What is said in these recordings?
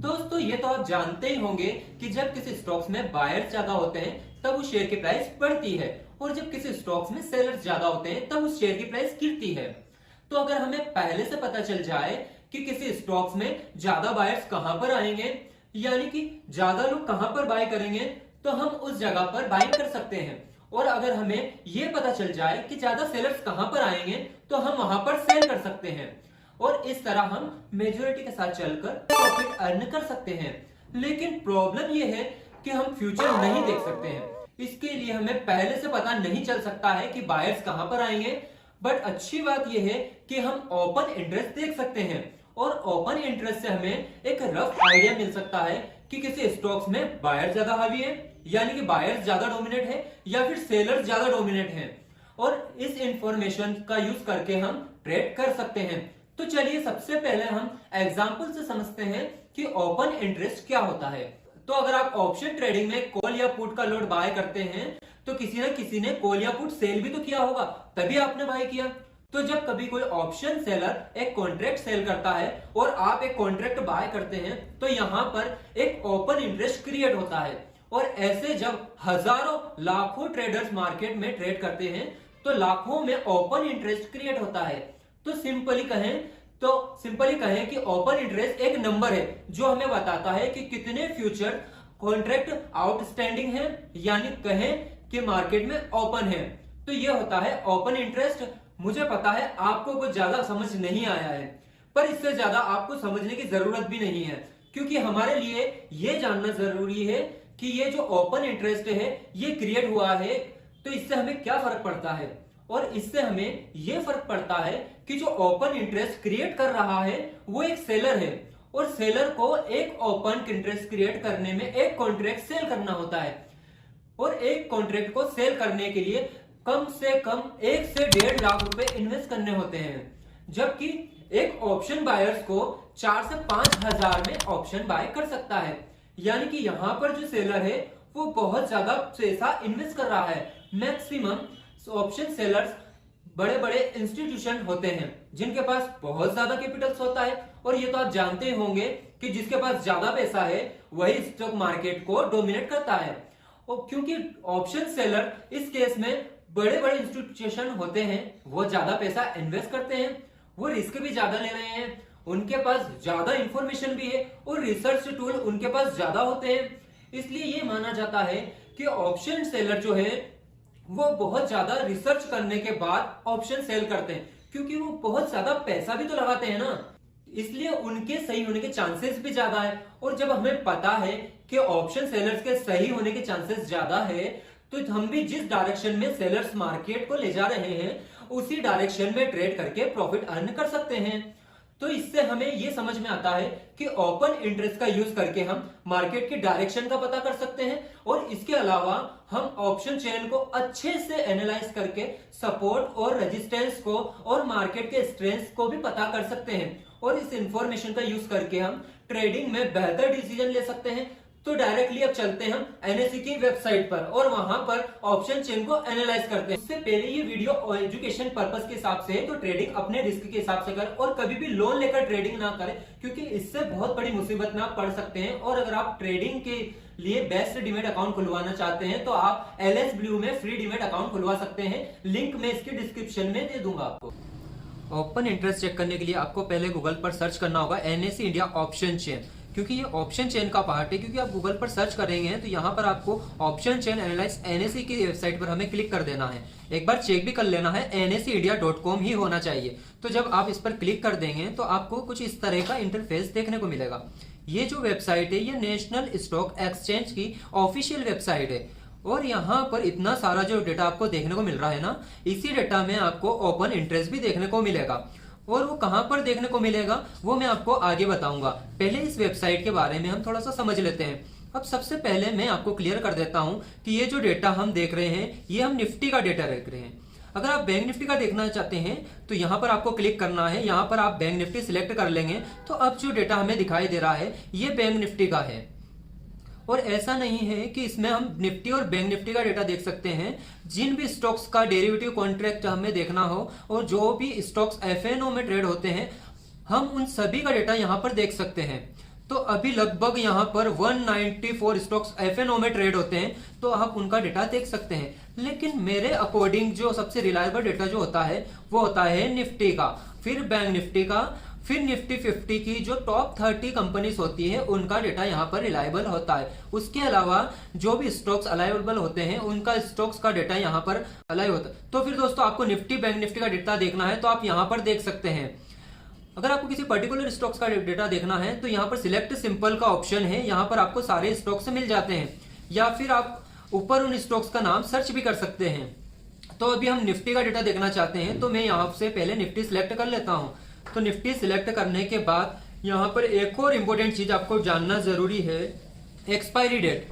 दोस्तों ये तो आप जानते ही होंगे कि जब किसी स्टॉक्स में बायर्स ज्यादा होते हैं तब उस शेयर की प्राइस बढ़ती है और जब किसी स्टॉक्स में सेलर्स ज्यादा होते हैं तब उस शेयर की प्राइस गिरती है। तो अगर हमें पहले से पता चल जाए कि किसी स्टॉक्स में ज्यादा बायर्स कहां पर आएंगे, यानी कि ज्यादा लोग कहां पर बाय करेंगे, तो हम उस जगह पर बाइंग कर सकते हैं। और अगर हमें यह पता चल जाए कि ज्यादा सेलर्स कहां पर आएंगे तो हम वहां पर सेल कर सकते हैं और इस तरह हम मेजॉरिटी के साथ चलकर प्रॉफिट अर्न कर सकते हैं। लेकिन प्रॉब्लम यह है कि हम फ्यूचर नहीं देख सकते हैं, इसके लिए हमें पहले से पता नहीं चल सकता है कि बायर्स कहां पर आएंगे। बट अच्छी बात यह है कि हम ओपन इंटरेस्ट देख सकते हैं और ओपन इंटरेस्ट से हमें एक रफ आइडिया मिल सकता है कि किसी स्टॉक्स में बायर ज्यादा हावी है, यानी कि बायर्स ज्यादा डोमिनेट है या फिर सेलर्स ज्यादा डोमिनेट है, और इस इंफॉर्मेशन का यूज करके हम ट्रेड कर सकते हैं। तो चलिए सबसे पहले हम एग्जांपल से समझते हैं कि ओपन इंटरेस्ट क्या होता है। तो अगर आप ऑप्शन ट्रेडिंग में कॉल या पुट का लोड बाय करते हैं तो किसी ने कॉल या पुट सेल भी तो किया होगा, तभी आपने बाय किया। तो जब कभी कोई ऑप्शन सेलर एक कॉन्ट्रैक्ट सेल करता है और आप एक कॉन्ट्रैक्ट बाय करते हैं तो यहां पर एक ओपन इंटरेस्ट क्रिएट होता है। और ऐसे जब हजारों लाखों ट्रेडर्स मार्केट में ट्रेड करते हैं तो लाखों में ओपन इंटरेस्ट क्रिएट होता है। तो सिंपली कहें कि ओपन इंटरेस्ट एक नंबर है जो हमें बताता है कि कितने फ्यूचर कॉन्ट्रैक्ट आउटस्टैंडिंग है, यानी कहें कि मार्केट में ओपन है। तो ये होता है ओपन इंटरेस्ट। मुझे पता है आपको कुछ ज्यादा समझ नहीं आया है, पर इससे ज्यादा आपको समझने की जरूरत भी नहीं है, क्योंकि हमारे लिए ये जानना जरूरी है कि ये जो ओपन इंटरेस्ट है ये क्रिएट हुआ है तो इससे हमें क्या फर्क पड़ता है। और इससे हमें यह फर्क पड़ता है कि जो ओपन इंटरेस्ट क्रिएट कर रहा है वो एक सेलर है और सेलर को एक ओपन इंटरेस्ट क्रिएट करने में एक कॉन्ट्रैक्ट सेल करना होता है और एक कॉन्ट्रैक्ट को सेल करने के लिए कम से कम 1 से 1.5 लाख रुपए इन्वेस्ट करने होते हैं, जबकि एक ऑप्शन बायर्स को 4 से 5 हजार में ऑप्शन बाय कर सकता है। यानी कि यहां पर जो सेलर है वो बहुत ज्यादा पैसा इन्वेस्ट कर रहा है। मैक्सिमम ऑप्शन सेलर्स बड़े बड़े इंस्टीट्यूशन होते हैं जिनके पास बहुत ज्यादा कैपिटल्स होता है, और ये तो आप जानते ही होंगे कि जिसके पास ज्यादा पैसा है वही स्टॉक मार्केट को डोमिनेट करता है। और क्योंकि ऑप्शन सेलर इस केस में बड़े बड़े इंस्टीट्यूशन होते हैं, वो ज्यादा पैसा इन्वेस्ट करते हैं, वो रिस्क भी ज्यादा ले रहे हैं, उनके पास ज्यादा इंफॉर्मेशन भी है और रिसर्च टूल उनके पास ज्यादा होते हैं। इसलिए ये माना जाता है कि ऑप्शन सेलर जो है वो बहुत ज्यादा रिसर्च करने के बाद ऑप्शन सेल करते हैं, क्योंकि वो बहुत ज्यादा पैसा भी तो लगाते हैं ना, इसलिए उनके सही होने के चांसेस भी ज्यादा है। और जब हमें पता है कि ऑप्शन सेलर्स के सही होने के चांसेस ज्यादा है तो हम भी जिस डायरेक्शन में सेलर्स मार्केट को ले जा रहे हैं उसी डायरेक्शन में ट्रेड करके प्रॉफिट अर्न कर सकते हैं। तो इससे हमें यह समझ में आता है कि ओपन इंटरेस्ट का यूज करके हम मार्केट की डायरेक्शन का पता कर सकते हैं और इसके अलावा हम ऑप्शन चेन को अच्छे से एनालाइज करके सपोर्ट और रेजिस्टेंस को और मार्केट के स्ट्रेंथ को भी पता कर सकते हैं और इस इंफॉर्मेशन का यूज करके हम ट्रेडिंग में बेहतर डिसीजन ले सकते हैं। तो डायरेक्टली अब चलते हैं हम एनएसई की वेबसाइट पर और वहां पर ऑप्शन चेन को एनालाइज करते हैं। उससे पहले ये वीडियो एजुकेशन पर्पस के हिसाब से है, तो ट्रेडिंग अपने रिस्क के हिसाब से करें और कभी भी लोन लेकर ट्रेडिंग ना करें, क्योंकि इससे बहुत बड़ी मुसीबत में आप पड़ सकते हैं। और अगर आप ट्रेडिंग के लिए बेस्ट डीमेट अकाउंट खुलवाना चाहते हैं तो आप LS Blue में फ्री डीमेट अकाउंट खुलवा सकते हैं, लिंक मैं इसके डिस्क्रिप्शन में दे दूंगा आपको। ओपन इंटरेस्ट चेक करने के लिए आपको पहले गूगल पर सर्च करना होगा NSE इंडिया ऑप्शन चेन, क्योंकि ये ऑप्शन चेन का पार्ट है। क्योंकि आप गूगल पर सर्च करेंगे तो यहाँ पर आपको ऑप्शन चेन एनालाइज NSE की वेबसाइट पर हमें क्लिक कर देना है। एक बार चेक भी कर लेना है NSEindia.com ही होना चाहिए। तो जब आप इस पर क्लिक कर देंगे तो आपको कुछ इस तरह का इंटरफेस देखने को मिलेगा। ये जो वेबसाइट है ये नेशनल स्टॉक एक्सचेंज की ऑफिशियल वेबसाइट है और यहाँ पर इतना सारा जो डेटा आपको देखने को मिल रहा है ना, इसी डेटा में आपको ओपन इंटरेस्ट भी देखने को मिलेगा। और वो कहां पर देखने को मिलेगा वो मैं आपको आगे बताऊंगा। पहले इस वेबसाइट के बारे में हम थोड़ा सा समझ लेते हैं। अब सबसे पहले मैं आपको क्लियर कर देता हूं कि ये जो डेटा हम देख रहे हैं ये हम निफ्टी का डेटा देख रहे हैं। अगर आप बैंक निफ्टी का देखना चाहते हैं तो यहाँ पर आपको क्लिक करना है, यहाँ पर आप बैंक निफ्टी सिलेक्ट कर लेंगे तो अब जो डेटा हमें दिखाई दे रहा है ये बैंक निफ्टी का है। और ऐसा नहीं है कि इसमें हम निफ्टी और बैंक निफ्टी का डेटा देख सकते हैं, जिन भी स्टॉक्स का डेरिवेटिव कॉन्ट्रैक्ट हमें देखना हो और जो भी स्टॉक्स FNO में ट्रेड होते हैं हम उन सभी का डेटा यहाँ पर देख सकते हैं। तो अभी लगभग यहाँ पर 194 स्टॉक्स एफएनओ में ट्रेड होते हैं, तो आप उनका डेटा देख सकते हैं। लेकिन मेरे अकॉर्डिंग जो सबसे रिलायबल डेटा जो होता है वो होता है निफ्टी का, फिर बैंक निफ्टी का, फिर निफ्टी 50 की जो टॉप 30 कंपनीज होती है उनका डेटा यहाँ पर रिलायबल होता है। उसके अलावा जो भी स्टॉक्स अलाइबल होते हैं उनका स्टॉक्स का डेटा यहाँ पर अलाइव होता है। तो फिर दोस्तों आपको निफ्टी बैंक निफ्टी का डेटा देखना है तो आप यहाँ पर देख सकते हैं। अगर आपको किसी पर्टिकुलर स्टॉक्स का डेटा देखना है तो यहाँ पर सिलेक्ट सिंपल का ऑप्शन है, यहाँ पर आपको सारे स्टॉक्स मिल जाते हैं, या फिर आप ऊपर उन स्टॉक्स का नाम सर्च भी कर सकते हैं। तो अभी हम निफ्टी का डेटा देखना चाहते हैं, तो मैं यहाँ से पहले निफ्टी सिलेक्ट कर लेता हूँ। तो निफ्टी सिलेक्ट करने के बाद यहाँ पर एक और इंपॉर्टेंट चीज आपको जानना जरूरी है, एक्सपायरी डेट।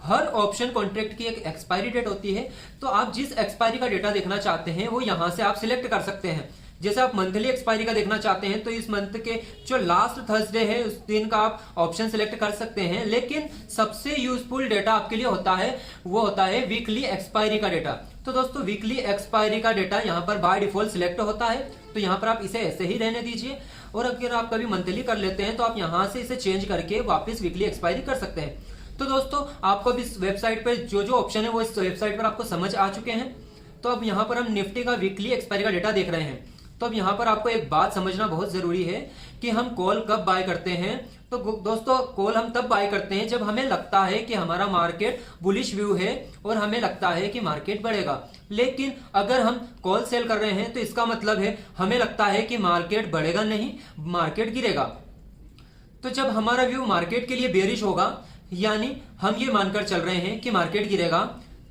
हर ऑप्शन कॉन्ट्रैक्ट की एक एक्सपायरी डेट होती है, तो आप जिस एक्सपायरी का डेटा देखना चाहते हैं वो यहाँ से आप सिलेक्ट कर सकते हैं। जैसे आप मंथली एक्सपायरी का देखना चाहते हैं तो इस मंथ के जो लास्ट थर्सडे है उस दिन का आप ऑप्शन सिलेक्ट कर सकते हैं। लेकिन सबसे यूजफुल डेटा आपके लिए होता है वो होता है वीकली एक्सपायरी का डेटा। तो दोस्तों वीकली एक्सपायरी का डेटा यहाँ पर बाय डिफॉल्ट सिलेक्ट होता है, तो यहाँ पर आप इसे ऐसे ही रहने दीजिए। और अगर आप कभी मंथली कर लेते हैं तो आप यहाँ से इसे चेंज करके वापस वीकली एक्सपायरी कर सकते हैं। तो दोस्तों आपको अब इस वेबसाइट पर जो जो ऑप्शन है वो इस वेबसाइट पर आपको समझ आ चुके हैं। तो अब यहाँ पर हम निफ्टी का वीकली एक्सपायरी का डेटा देख रहे हैं। तो अब यहाँ पर आपको एक बात समझना बहुत जरूरी है कि हम कॉल कब बाय करते हैं। तो दोस्तों कॉल हम तब बाय करते हैं जब हमें लगता है कि हमारा मार्केट बुलिश व्यू है और हमें लगता है कि मार्केट बढ़ेगा। लेकिन अगर हम कॉल सेल कर रहे हैं तो इसका मतलब है हमें लगता है कि मार्केट बढ़ेगा नहीं, मार्केट गिरेगा। तो जब हमारा व्यू मार्केट के लिए बेरिश होगा, यानी हम ये मानकर चल रहे हैं कि मार्केट गिरेगा,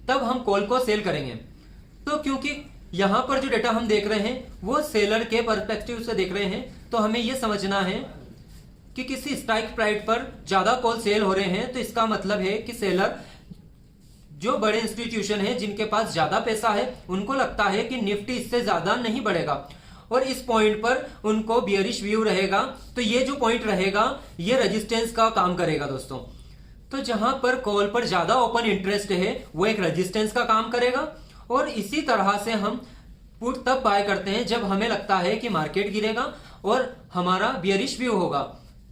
तब हम कॉल को सेल करेंगे। तो क्योंकि यहां पर जो डेटा हम देख रहे हैं वो सेलर के पर्सपेक्टिव से देख रहे हैं, तो हमें यह समझना है कि किसी स्ट्राइक प्राइस पर ज्यादा कॉल सेल हो रहे हैं, तो इसका मतलब है कि सेलर जो बड़े इंस्टीट्यूशन है जिनके पास ज्यादा पैसा है उनको लगता है कि निफ्टी इससे ज्यादा नहीं बढ़ेगा और इस पॉइंट पर उनको बियरिश व्यू रहेगा। तो ये जो पॉइंट रहेगा ये रेजिस्टेंस का काम करेगा दोस्तों। तो जहां पर कॉल पर ज्यादा ओपन इंटरेस्ट है वो एक रेजिस्टेंस का काम करेगा। और इसी तरह से हम पुट तब बाय करते हैं जब हमें लगता है कि मार्केट गिरेगा और हमारा बियरिश व्यू होगा।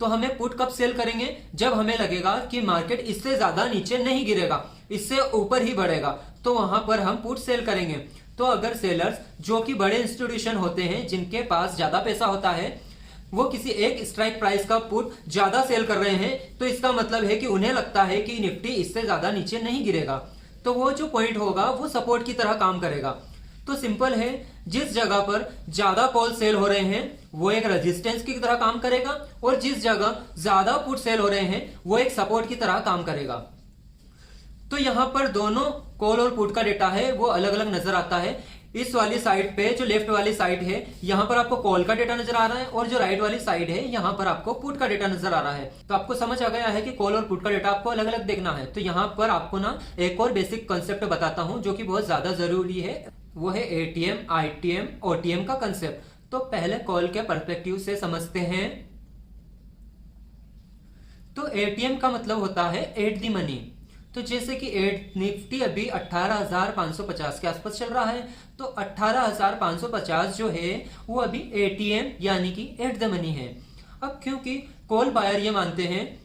तो हमें पुट कब सेल करेंगे? जब हमें लगेगा कि मार्केट इससे ज्यादा नीचे नहीं गिरेगा, इससे ऊपर ही बढ़ेगा, तो वहां पर हम पुट सेल करेंगे। तो अगर सेलर्स जो कि बड़े इंस्टीट्यूशन होते हैं जिनके पास ज्यादा पैसा होता है वो किसी एक स्ट्राइक प्राइस का पुट ज्यादा सेल कर रहे हैं, तो इसका मतलब है कि उन्हें लगता है कि निफ्टी इससे ज्यादा नीचे नहीं गिरेगा। तो वो जो पॉइंट होगा वो सपोर्ट की तरह काम करेगा। तो सिंपल है, जिस जगह पर ज्यादा कॉल सेल हो रहे हैं वो एक रेजिस्टेंस की तरह काम करेगा और जिस जगह ज्यादा पुट सेल हो रहे हैं वो एक सपोर्ट की तरह काम करेगा। तो यहां पर दोनों कॉल और पुट का डेटा है वो अलग अलग नजर आता है। इस वाली साइड पे जो लेफ्ट वाली साइड है यहां पर आपको कॉल का डेटा नजर आ रहा है और जो राइट वाली साइड है यहां पर आपको पुट का डेटा नजर आ रहा है। तो आपको समझ आ गया है कि कॉल और पुट का डेटा आपको अलग अलग देखना है। तो यहां पर आपको ना एक और बेसिक कंसेप्ट बताता हूं जो कि बहुत ज्यादा जरूरी है, वो है एटीएम, आईटीएम, ओटीएम का कंसेप्ट। तो पहले कॉल के पर्सपेक्टिव से समझते हैं। तो एटीएम का मतलब होता है एट दी मनी। तो जैसे कि निफ्टी अभी 18,550 के आसपास चल रहा है, तो 18,550 जो है वो अभी एटीएम यानी कि एट द मनी है। अब क्योंकि कॉल बायर ये मानते हैं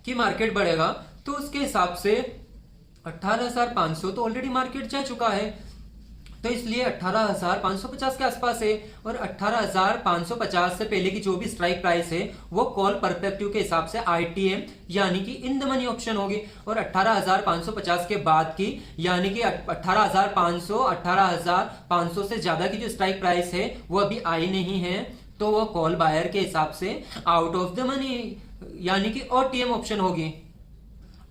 कि मार्केट बढ़ेगा, तो उसके हिसाब से 18,500 तो ऑलरेडी मार्केट जा चुका है, तो इसलिए 18,550 के आसपास है। और 18,550 से पहले की जो भी स्ट्राइक प्राइस है वो कॉल पर्सपेक्टिव के हिसाब से आईटीएम यानी कि इन द मनी ऑप्शन होगी। और 18,550 के बाद की यानी कि 18,500, 18,500 से ज्यादा की जो स्ट्राइक प्राइस है वो अभी आई नहीं है, तो वो कॉल बायर के हिसाब से आउट ऑफ द मनी यानी कि ओटीएम ऑप्शन होगी।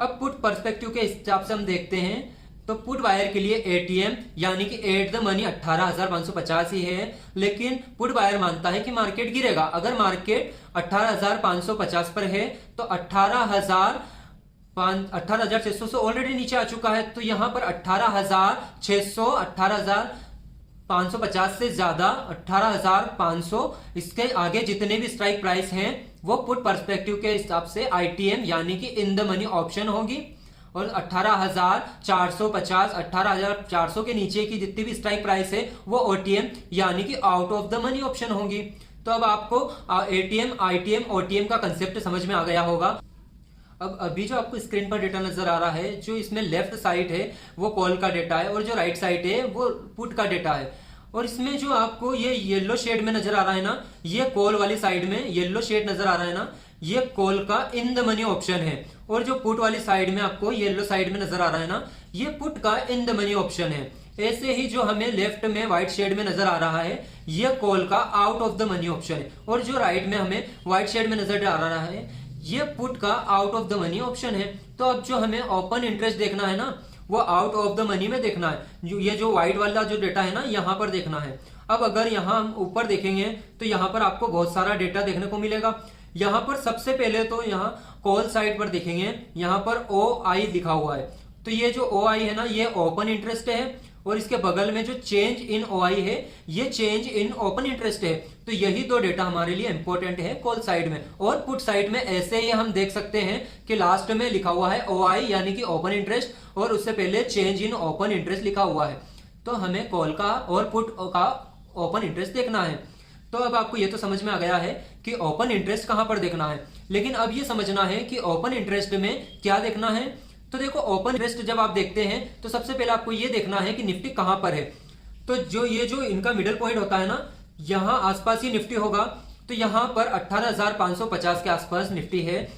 अब पुट पर्सपेक्टिव के हिसाब से हम देखते हैं, तो पुट बायर के लिए एटीएम यानी कि एट द मनी 18,550 ही है, लेकिन पुट बायर मानता है कि मार्केट गिरेगा। अगर मार्केट 18,550 पर है तो 18,600 से ऑलरेडी नीचे आ चुका है, तो यहां पर 18,600, 18,550 से ज्यादा 18,500 इसके आगे जितने भी स्ट्राइक प्राइस हैं वो पुट पर्सपेक्टिव के हिसाब से आईटीएम यानी कि इन द मनी ऑप्शन होगी। और 18,450, 18,400 के नीचे की जितनी भी स्ट्राइक प्राइस है वो ओटीएम यानी कि out of the money option होगी। तो तो अब आपको एटीएम, आईटीएम, ओटीएम का कंसेप्ट समझ में आ गया होगा। अब अभी जो आपको स्क्रीन पर डेटा नजर आ रहा है, जो इसमें लेफ्ट साइड है वो कॉल का डेटा है और जो राइट साइड है वो पुट का डेटा है। और इसमें जो आपको ये येलो शेड में नजर आ रहा है ना, ये कॉल वाली साइड में येलो शेड नजर आ रहा है ना, ये कॉल का इन द मनी ऑप्शन है। और जो पुट वाली साइड में आपको येलो साइड में नजर आ रहा है ना, ये पुट का इन द मनी ऑप्शन है। ऐसे ही जो हमें लेफ्ट में व्हाइट शेड में नजर आ रहा है, ये कॉल का out of the money option है। और जो राइट में हमें व्हाइट शेड में नजर आ रहा है, ये पुट का out of the money option है। तो अब जो हमें ओपन इंटरेस्ट देखना है ना, वो आउट ऑफ द मनी में देखना है। ये जो व्हाइट वाला जो डेटा है ना, यहां पर देखना है। अब अगर यहां हम ऊपर देखेंगे तो यहां पर आपको बहुत सारा डेटा देखने को मिलेगा। यहां पर सबसे पहले तो यहां कॉल साइड पर देखेंगे, यहां पर OI लिखा हुआ है। तो ये जो OI है ना, ये ओपन इंटरेस्ट है। और इसके बगल में जो चेंज इन OI है, ये चेंज इन ओपन इंटरेस्ट है। तो यही दो डेटा हमारे लिए इंपॉर्टेंट है कॉल साइड में। और पुट साइड में ऐसे ही हम देख सकते हैं कि लास्ट में लिखा हुआ है OI यानी कि ओपन इंटरेस्ट, और उससे पहले चेंज इन ओपन इंटरेस्ट लिखा हुआ है। तो हमें कॉल का और पुट का ओपन इंटरेस्ट देखना है। तो अब आपको ये तो समझ में आ गया है कि ओपन इंटरेस्ट कहां पर देखना है, लेकिन अब ये समझना है कि ओपन इंटरेस्ट में क्या देखना है। तो देखो, ओपन इंटरेस्ट जब आप देखते हैं तो सबसे पहले आपको ये देखना है कि निफ्टी कहां पर है। तो जो ये जो इनका मिडिल पॉइंट होता है ना, यहां आसपास ही निफ्टी होगा। तो यहां पर 18,550 के आसपास निफ्टी है।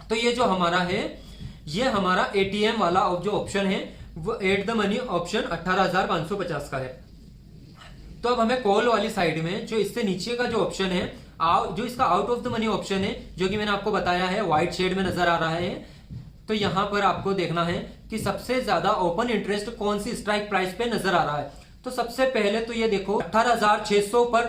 तो ये जो हमारा है, ये हमारा एटीएम वाला जो ऑप्शन है, वो एट द मनी ऑप्शन 18,550 का है। तो अब हमें कॉल वाली साइड में जो इससे नीचे का जो ऑप्शन है, जो इसका out of the money option है, जो कि मैंने आपको बताया है व्हाइट शेड में नजर आ रहा है। तो यहां पर आपको देखना है कि सबसे ज्यादा ओपन इंटरेस्ट कौन सी स्ट्राइक प्राइस पे नजर आ रहा है। तो सबसे पहले तो ये देखो 18,600 पर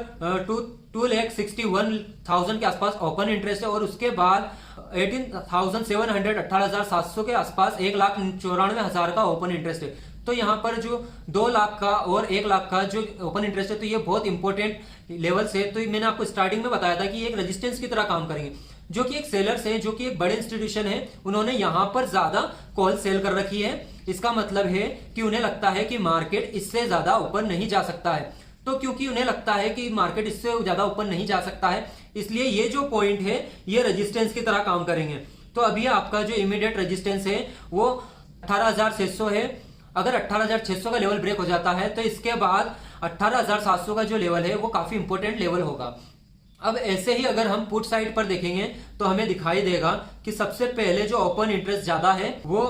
2,61,000 के आसपास ओपन इंटरेस्ट है। और उसके बाद 18,700 18,700 के आसपास 1,94,000 का ओपन इंटरेस्ट है। तो यहां पर जो 2 लाख का और 1 लाख का जो ओपन इंटरेस्ट है, तो ये बहुत इंपॉर्टेंट लेवल से। तो मैंने आपको स्टार्टिंग में बताया था कि ये एक रेजिस्टेंस की तरह काम करेंगे, जो कि एक सेलर्स है, जो कि एक बड़े इंस्टीट्यूशन है, उन्होंने यहां पर ज्यादा कॉल सेल कर रखी है। इसका मतलब है कि उन्हें लगता है कि मार्केट इससे ज्यादा ऊपर नहीं जा सकता है। तो क्योंकि उन्हें लगता है कि मार्केट इससे ज्यादा ऊपर नहीं जा सकता है, इसलिए ये जो पॉइंट है ये रेजिस्टेंस की तरह काम करेंगे। तो अभी आपका जो इमीडिएट रेजिस्टेंस है वो 18,600 है। अगर 18,600 का लेवल ब्रेक हो जाता है तो इसके बाद 18,700 का जो लेवल है वो काफी इंपॉर्टेंट लेवल होगा। अब ऐसे ही अगर हम पुट साइड पर देखेंगे तो हमें दिखाई देगा कि सबसे पहले जो ओपन इंटरेस्ट ज्यादा है वो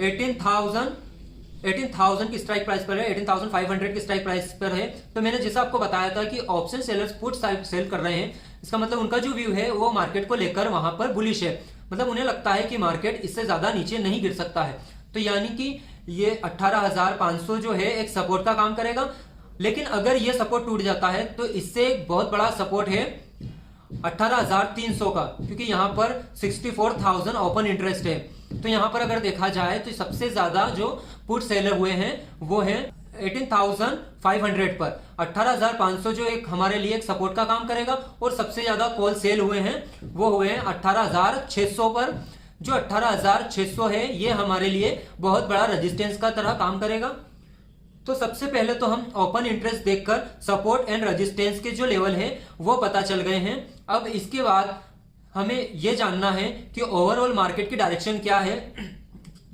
18,000 की स्ट्राइक प्राइस पर है, 18,500 की स्ट्राइक प्राइस पर है। तो मैंने जैसा आपको बताया था कि option sellers put side sell कर रहे हैं, इसका मतलब उनका जो व्यू है वो मार्केट को लेकर वहां पर बुलिश है। मतलब उन्हें लगता है कि मार्केट इससे ज्यादा नीचे नहीं गिर सकता है। तो यानी कि ये 18,500 जो है एक सपोर्ट का काम करेगा। लेकिन अगर ये सपोर्ट टूट जाता है तो इससे एक बहुत बड़ा सपोर्ट है 18,300 का, क्योंकि यहां पर 64,000 ओपन इंटरेस्ट है। तो यहां पर अगर देखा जाए तो सबसे ज्यादा जो पुट सेलर हुए हैं वो है 18,500 पर। 18,500 जो एक हमारे लिए एक सपोर्ट का काम करेगा। और सबसे ज्यादा कॉल सेल हुए हैं वो हुए हैं 18,600 पर। जो 18,600 है ये हमारे लिए बहुत बड़ा रेजिस्टेंस का तरह काम करेगा। तो सबसे पहले तो हम ओपन इंटरेस्ट देखकर सपोर्ट एंड रेजिस्टेंस के जो लेवल है वो पता चल गए हैं। अब इसके बाद हमें यह जानना है कि ओवरऑल मार्केट की डायरेक्शन क्या है,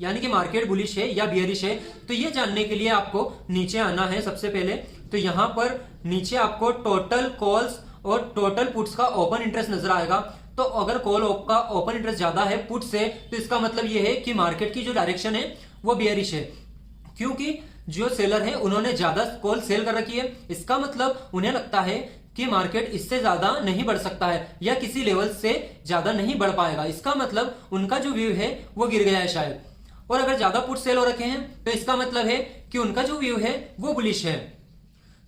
यानी कि मार्केट बुलिश है या बियरिश है। तो ये जानने के लिए आपको नीचे आना है। सबसे पहले तो यहां पर नीचे आपको टोटल कॉल्स और टोटल पुट्स का ओपन इंटरेस्ट नजर आएगा। तो अगर कॉल का ओपन इंटरेस्ट ज्यादा है पुट से, तो इसका मतलब यह है कि मार्केट की जो डायरेक्शन है वो बियरिश है, क्योंकि जो सेलर है उन्होंने ज्यादा कॉल सेल कर रखी है। इसका मतलब उन्हें लगता है कि मार्केट इससे ज्यादा नहीं बढ़ सकता है या किसी लेवल से ज्यादा नहीं बढ़ पाएगा। इसका मतलब उनका जो व्यू है वो गिर गया है शायद। और अगर ज्यादा पुट सेल हो रखे हैं तो इसका मतलब है कि उनका जो व्यू है वो बुलिश है।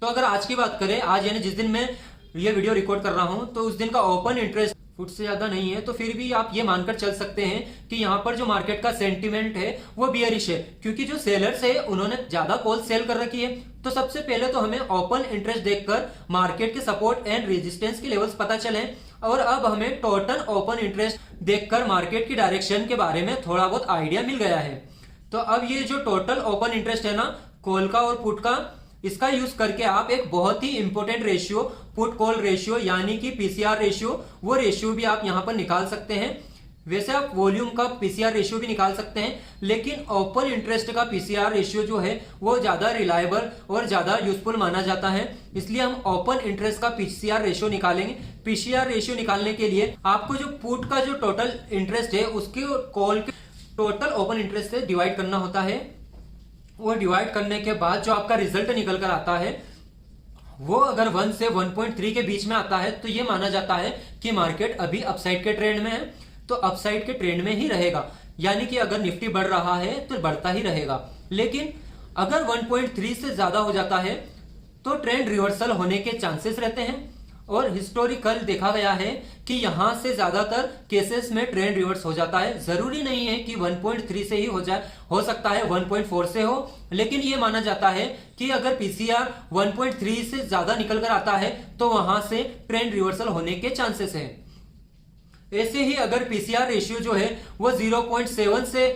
तो अगर आज की बात करें, आज यानी जिस दिन मैं ये वीडियो रिकॉर्ड कर रहा हूं, तो उस दिन का ओपन इंटरेस्ट फुट से ज्यादा नहीं है। तो फिर भी आप ये मानकर चल सकते हैं कि यहां पर जो मार्केट का सेंटीमेंट है वो बियरिश है, क्योंकि जो सेलर्स है उन्होंने ज्यादा कॉल सेल कर रखी है। तो सबसे पहले तो हमें ओपन इंटरेस्ट देखकर मार्केट के सपोर्ट एंड रेजिस्टेंस के लेवल्स पता चले। और अब हमें टोटल ओपन इंटरेस्ट देखकर मार्केट की डायरेक्शन के बारे में थोड़ा बहुत आइडिया मिल गया है। तो अब ये जो टोटल ओपन इंटरेस्ट है ना, कॉल का और पुट का, इसका यूज करके आप एक बहुत ही important ratio, put call ratio यानी कि पीसीआर रेशियो, वो रेशियो भी आप यहां पर निकाल सकते हैं। वैसे आप वॉल्यूम का पीसीआर रेशियो भी निकाल सकते हैं, लेकिन ओपन इंटरेस्ट का पीसीआर रेशियो जो है वो ज्यादा रिलायबल और ज्यादा यूजफुल माना जाता है, इसलिए हम ओपन इंटरेस्ट का पीसीआर रेशियो निकालेंगे। पीसीआर रेशियो निकालने के लिए आपको जो पुट का जो टोटल इंटरेस्ट है उसके कॉल के टोटल ओपन इंटरेस्ट से डिवाइड करना होता है, और डिवाइड करने के बाद जो आपका रिजल्ट निकल कर आता है वो अगर 1 से 1.3 के बीच में आता है तो ये माना जाता है कि मार्केट अभी अपसाइड के ट्रेंड में है, तो अपसाइड के ट्रेंड में ही रहेगा, यानी कि अगर निफ्टी बढ़ रहा है तो बढ़ता ही रहेगा। लेकिन अगर 1.3 से ज्यादा हो जाता है तो ट्रेंड रिवर्सल होने के चांसेस रहते हैं, और हिस्टोरिकल देखा गया है कि यहां से ज्यादातर केसेस में ट्रेंड रिवर्स हो जाता है। जरूरी नहीं है कि 1.3 से ही हो जाए, हो सकता है 1.4 से हो, लेकिन यह माना जाता है कि अगर पीसीआर 1.3 से ज्यादा निकल कर आता है तो वहां से ट्रेंड रिवर्सल होने के चांसेस है। ऐसे ही अगर पीसीआर रेशियो जो है वो 0.7 से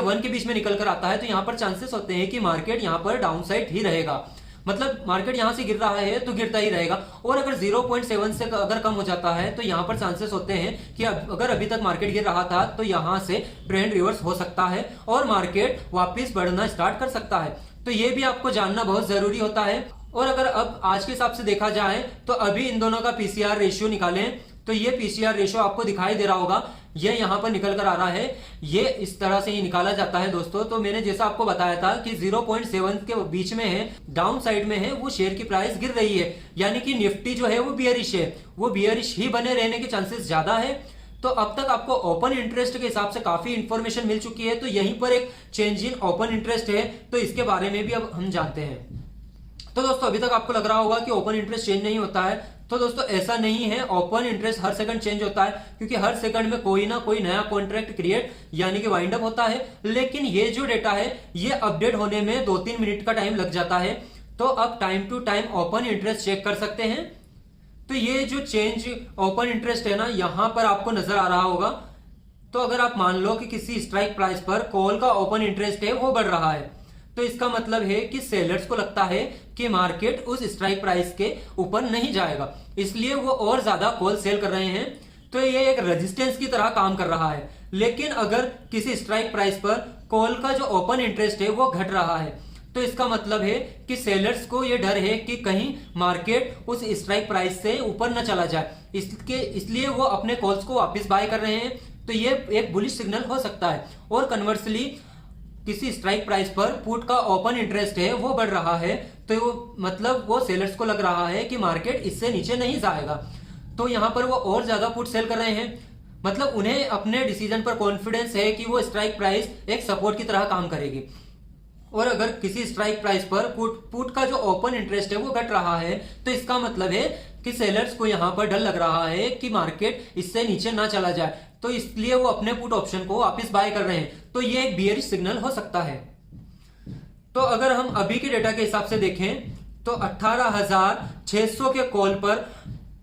1 के बीच में निकल कर आता है तो यहां पर चांसेस होते हैं कि मार्केट यहां पर डाउन साइड ही रहेगा, मतलब मार्केट यहां से गिर रहा है तो गिरता ही रहेगा। और अगर 0.7 से अगर कम हो जाता है तो यहां पर चांसेस होते हैं कि अगर अभी तक मार्केट गिर रहा था तो यहां से ट्रेंड रिवर्स हो सकता है और मार्केट वापस बढ़ना स्टार्ट कर सकता है। तो ये भी आपको जानना बहुत जरूरी होता है। और अगर अब आज के हिसाब से देखा जाए तो अभी इन दोनों का पीसीआर रेशियो निकालें तो ये पीसीआर रेशियो आपको दिखाई दे रहा होगा, ये यहां पर निकल कर आ रहा है, ये इस तरह से ही निकाला जाता है दोस्तों। तो मैंने जैसा आपको बताया था कि 0.7 के बीच में है, डाउन साइड में है, वो शेयर की प्राइस गिर रही है, यानी कि निफ्टी जो है वो बियरिश है, वो बियरिश ही बने रहने के चांसेस ज्यादा है। तो अब तक आपको ओपन इंटरेस्ट के हिसाब से काफी इंफॉर्मेशन मिल चुकी है, तो यहीं पर एक चेंज इन ओपन इंटरेस्ट है, तो इसके बारे में भी अब हम जानते हैं। तो दोस्तों अभी तक आपको लग रहा होगा कि ओपन इंटरेस्ट चेंज नहीं होता है, तो दोस्तों ऐसा नहीं है, ओपन इंटरेस्ट हर सेकंड चेंज होता है, क्योंकि हर सेकंड में कोई ना कोई नया कॉन्ट्रैक्ट क्रिएट यानी कि वाइंड अप होता है। लेकिन ये जो डेटा है ये अपडेट होने में 2-3 मिनट का टाइम लग जाता है, तो अब time to time open interest check कर सकते हैं। तो ये जो चेंज ओपन इंटरेस्ट है ना, यहां पर आपको नजर आ रहा होगा। तो अगर आप मान लो कि किसी स्ट्राइक प्राइस पर कॉल का ओपन इंटरेस्ट है वो बढ़ रहा है, तो इसका मतलब है कि सेलर्स को लगता है कि मार्केट उस स्ट्राइक प्राइस के ऊपर नहीं जाएगा, इसलिए वो और ज्यादा कॉल सेल कर रहे हैं। तो ये एक रेजिस्टेंस की तरह काम कर रहा है। लेकिन अगर किसी स्ट्राइक प्राइस पर कॉल का जो ओपन इंटरेस्ट है वो घट रहा है, तो इसका मतलब है कि सेलर्स को यह डर है कि कहीं मार्केट उस स्ट्राइक प्राइस से ऊपर न चला जाए, इसलिए वो अपने कॉल्स को वापस बाय कर रहे हैं। तो ये एक बुलिश सिग्नल हो सकता है। और कन्वर्सली किसी स्ट्राइक प्राइस पर पुट का ओपन इंटरेस्ट है वो बढ़ रहा है, तो वो मतलब वो सेलर्स को लग रहा है कि मार्केट इससे नीचे नहीं जाएगा, तो यहां पर वो और ज्यादा पुट सेल कर रहे हैं। मतलब उन्हें अपने डिसीजन पर कॉन्फिडेंस है कि वो स्ट्राइक प्राइस एक सपोर्ट की तरह काम करेगी। और अगर किसी स्ट्राइक प्राइस पर पुट का जो ओपन इंटरेस्ट है वो घट रहा है, तो इसका मतलब है कि सेलर्स को यहां पर डर लग रहा है कि मार्केट इससे नीचे ना चला जाए, तो इसलिए वो अपने पुट ऑप्शन को वापस बाय कर रहे हैं। तो ये एक बियरिश सिग्नल हो सकता है। तो अगर हम अभी के डेटा के हिसाब से देखें तो 18,600 के कॉल पर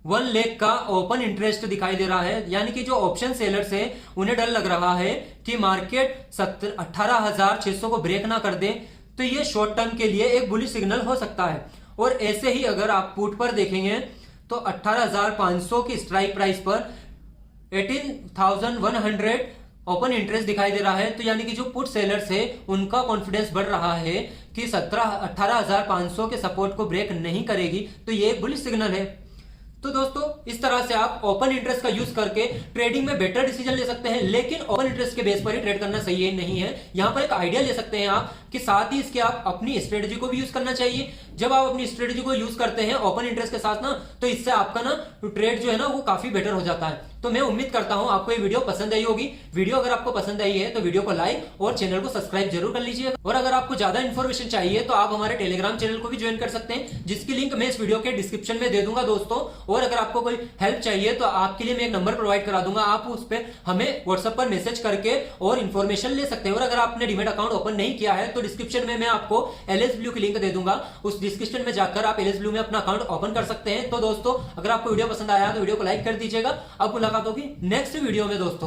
1 लाख का ओपन इंटरेस्ट दिखाई दे रहा है, यानी कि जो ऑप्शन सेलर्स है उन्हें डर लग रहा है कि मार्केट 18,600 को ब्रेक ना कर दे, तो ये शॉर्ट टर्म के लिए एक बुलिश सिग्नल हो सकता है। और ऐसे ही अगर आप पुट पर देखेंगे तो 18,500 की स्ट्राइक प्राइस पर 18,100 ओपन इंटरेस्ट दिखाई दे रहा है, तो यानी कि जो पुट सेलर्स है उनका कॉन्फिडेंस बढ़ रहा है कि 18,500 के सपोर्ट को ब्रेक नहीं करेगी, तो ये एक बुलिश सिग्नल है। तो दोस्तों इस तरह से आप ओपन इंटरेस्ट का यूज करके ट्रेडिंग में बेटर डिसीजन ले सकते हैं, लेकिन ओपन इंटरेस्ट के बेस पर ही ट्रेड करना सही नहीं है। यहां पर एक आइडिया ले सकते हैं आप कि साथ ही इसके आप अपनी स्ट्रेटजी को भी यूज करना चाहिए। जब आप अपनी स्ट्रेटजी को यूज करते हैं ओपन इंटरेस्ट के साथ ना, तो इससे आपका ना ट्रेड जो है ना वो काफी बेटर हो जाता है। तो मैं उम्मीद करता हूं आपको ये वीडियो पसंद आई होगी। वीडियो अगर आपको पसंद आई है तो वीडियो को लाइक और चैनल को सब्सक्राइब जरूर कर लीजिएगा। और अगर आपको ज्यादा इन्फॉर्मेशन चाहिए तो आप हमारे टेलीग्राम चैनल को भी ज्वाइन कर सकते हैं, जिसकी लिंक मैं इस वीडियो के डिस्क्रिप्शन में दे दूंगा दोस्तों। और अगर आपको कोई हेल्प चाहिए तो आपके लिए मैं एक नंबर प्रोवाइड करा दूंगा, आप उस पर हमें व्हाट्सएप पर मैसेज करके और इन्फॉर्मेशन ले सकते हैं। और अगर आपने डीमैट अकाउंट ओपन नहीं किया है तो डिस्क्रिप्शन में मैं आपको एलएस ब्लू की लिंक दे दूंगा, उस डिस्क्रिप्शन में जाकर आप एलएस ब्लू में अपना अकाउंट ओपन कर सकते हैं। तो दोस्तों अगर आपको वीडियो पसंद आया तो वीडियो को लाइक कर दीजिएगा। अब मुलाकात होगी नेक्स्ट वीडियो में दोस्तों।